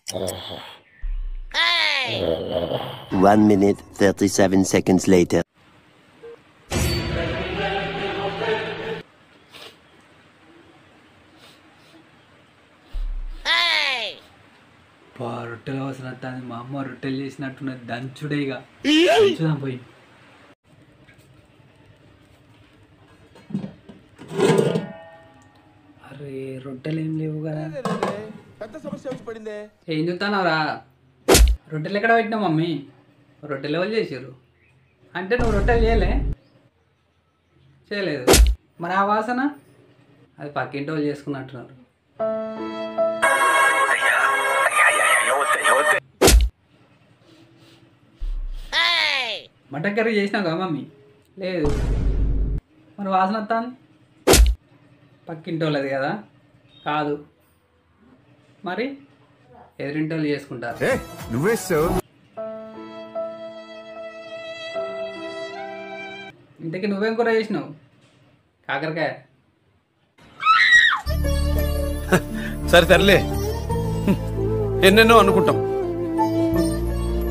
1 minute 37 seconds later. రొట్టెలు అవసరం వస్తుంది. మా అమ్మ రొట్టెలు చేసినట్టున్నది. దంచుడే ఇక దంచుదాం పోయి. అరే రొట్టెలు ఏం లేవు కదా. పెద్ద సమస్య వచ్చి పడిందే. ఏం చెప్తానవరా? రొట్టెలు ఎక్కడ పెట్టినావు మమ్మీ? రొట్టెలు ఎవరు చేసారు అంటే నువ్వు రొట్టెలు చేయలేదు. మరి ఆ వాసన అది పక్కింటి వాళ్ళు చేసుకున్నట్టున్నారు. మటన్ కర్రీ చేసినావు కదా మమ్మీ? లేదు. మరి వాసన వస్తాను పక్కింటి వాళ్ళది కదా? కాదు. మరి ఎదురింటి వాళ్ళు చేసుకుంటారు. ఇంతకీ నువ్వేం కూర చేసినావు? కాకరకాయ. సరే తరలే, ఎన్నెన్నో అనుకుంటాం,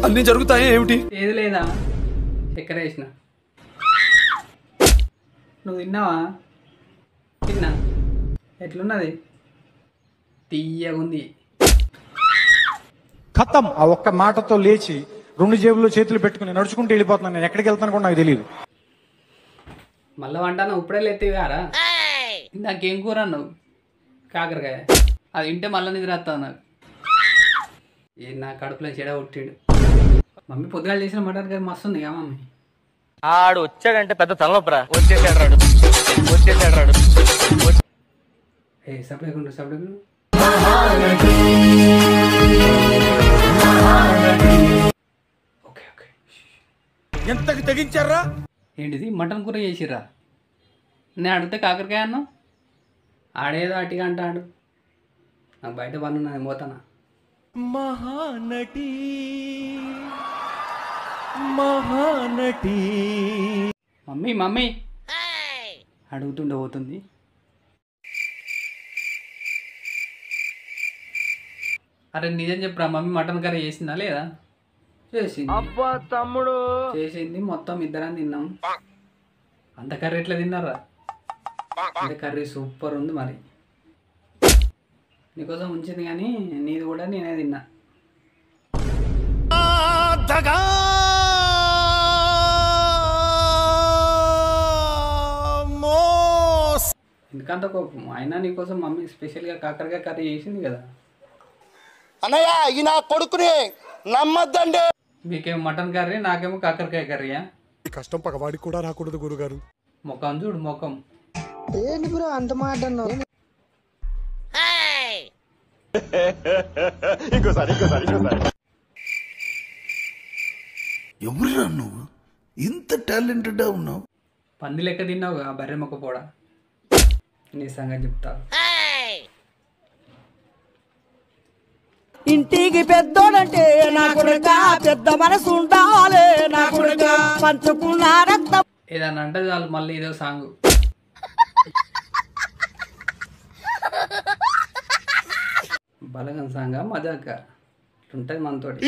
అన్ని జరుగుతాయి ఏమిటి? ఏది లేదా? చక్కెర వేసిన. నువ్వు తిన్నావా? తిన్నా. ఎట్లున్నది? తీయగుంది. ఖతం. ఆ ఒక్క మాటతో లేచి 2 జేబుల్లో చేతులు పెట్టుకుని నడుచుకుంటూ వెళ్ళిపోతున్నాను. నేను ఎక్కడికి వెళ్తాను కూడా నాకు తెలియదు. మళ్ళా వంట ఇప్పుడే లేతేవారా? ఇందాకేం కూర అన్నావు? కాకరకాయ. అది వింటే మళ్ళీ నిద్ర వస్తావు నాకు. నా కడుపులో చెడ కొట్టాడు. మమ్మీ పొద్దుగాలు చేసిన మటన్ కర్రీ మస్తు ఉంది కదా మమ్మీ? ఆడు వచ్చాడంటే పెద్ద తలనొప్పరా. వచ్చేసాడు రాడు. సపరేకుండా ఓకే ఓకే. ఎంతకి తెగించారా? ఏంటిది? మటన్ కూర చేసిర్రా? నేను అడిగితే కాకరకాయ అన్నా. ఆడేదో అట్టిగా అంటాడు. నాకు బయట పన్ను నేను పోతానా? మహానటి మమ్మీ అడుగుతుండే పోతుంది. అరే నిజం చెప్పరా, మమ్మీ మటన్ కర్రీ చేసిందా లేదా? చేసింది. అబ్బా తమ్ముడు చేసింది. మొత్తం ఇద్దరం తిన్నాం. అంత కర్రీ ఎట్లా తిన్నారా? అంత కర్రీ సూపర్ ఉంది. మరి నీకోసం ఉంచింది కానీ నీది కూడా నేనే తిన్నా. ఎందుకంత కోపం? అయినా నీకోసం మమ్మీ స్పెషల్గా కాకరకాయ కర్రీ చేసింది కదా. అన్నయ్య ఈ నా కొడుకుని నమ్మద్దండి. మీకేమో మటన్ కర్రీ, నాకేమో కాకరకాయ కర్రీయా? కష్టం పగవాడికి కూడా రాకూడదు గురుగారు. ముఖం చూడు ముఖం. ఏంటి బ్రో అంత మాట అన్నావు? ఎవరురా నువ్వు? ఇంత టాలెంటెడ్ ఉన్నావు. పంది లెక్క తిన్నావు బర్రె మొక్క పోడా. నీ సంగతి చెప్తా. ఇంటికి పెద్దోడంటే నా కొడుక, పెద్ద మనసు ఉండాలి నా కొడుక, పంచుకున్న రక్తం. ఏదన్నా అంటే చాలు మళ్ళీ ఇదో సాంగ్. బలగం సాంగ్ మజాక ఉంటుంది మనతోటి.